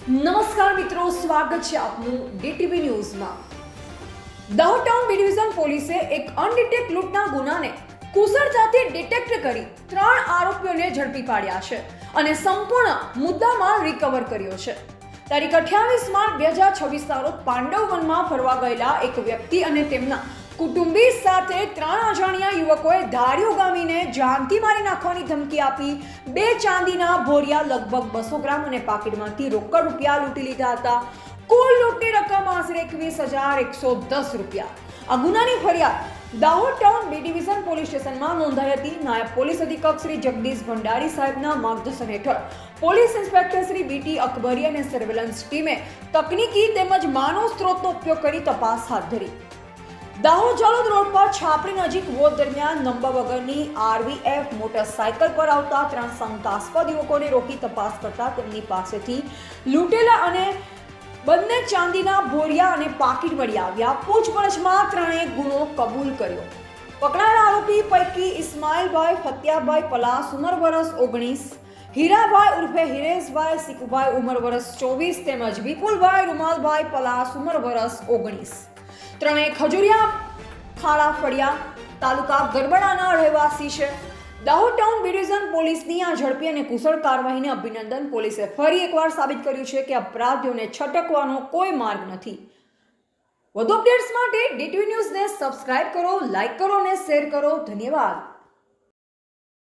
નમસ્કાર મિત્રો, સ્વાગત છે આપનું ડીટીવી ન્યૂઝમાં। દાહોદ ટાઉન બી ડિવિઝન પોલીસે એક અનડિટેક્ટ લૂંટના ગુનાને કુશળતાથી ડિટેક્ટ કરી 3 આરોપીઓને ઝડપી પાડ્યા છે અને સંપૂર્ણ મુદ્દામાલ રિકવર કર્યો છે। તારીખ 28 માર્ચ 2026 રોજ પાંડવવનમાં ફરવા ગયેલા એક વ્યક્તિ અને તેમના કુટુંબી સાથે 3 અજાણ્યા યુવકોએ ધારી ઉગામીને જાનથી મારી નાખવાની ધમકી આપી 2 ચાંદીના ભોરિયા લગભગ 200 ગ્રામ અને પાકીટમાંથી રોકડ રૂપિયા લૂંટી લીધા હતા। કુલ લૂંટની રકમ આશરે 21,110 રૂપિયા। આ ગુનાની ફરિયાદ Dahod town B division police સ્ટેશનમાં નોંધાઈ હતી। નાયબ પોલીસ અધિક્ષક શ્રી જગદીશ ભંડારી સાહેબના માર્ગદર્શન હેઠળ police inspector Shri BT Akbari અને સર્વેલન્સ ટીમે તકનીકી તેમજ માનવ સ્ત્રોતનો ઉપયોગ કરી તપાસ હાથ ધરી। દાહોદ જાલોદ રોડ પર છાપરી નજીક વોટ દરમિયાન નંબર વગરની RVF મોટરસાયકલ પર આવતા 3 શંકાસ્પદ યુવકોને રોકી તપાસ કરતા તેમની પાસેથી લૂંટેલા અને બંને ચાંદીના ભોરિયા અને પાકીટ મળી આવ્યા। પૂછપરછમાં ત્રણેય ગુનો કબૂલ કર્યો। પકડાયેલા આરોપી પૈકી ઇસ્માઇલભાઈ ફતિયાભાઈ પલાસ ઉંમર વર્ષ 19, હીરાભાઈ ઉર્ફે હિરેશભાઈ સિકુભાઈ ઉંમર વર્ષ 24 તેમજ વિપુલભાઈ રૂમાલભાઈ પલાસ ઉંમર વર્ષ 19 ત્રણેય ખજુરિયા ખાડા ફળિયા તાલુકા ગરબડાના રહેવાસી છે। દાહોદ ટાઉન બી ડિવિઝન પોલીસની આ ઝડપી અને કુશળ કાર્યવાહીને અભિનંદન। પોલીસે ફરી એકવાર સાબિત કર્યું છે કે અપરાધીઓને છટકવાનો કોઈ માર્ગ નથી। વધુ અપડેટ્સ માટે ડીટીવી ન્યૂઝને સબસ્ક્રાઇબ કરો, લાઇક કરો અને શેર કરો। ધન્યવાદ।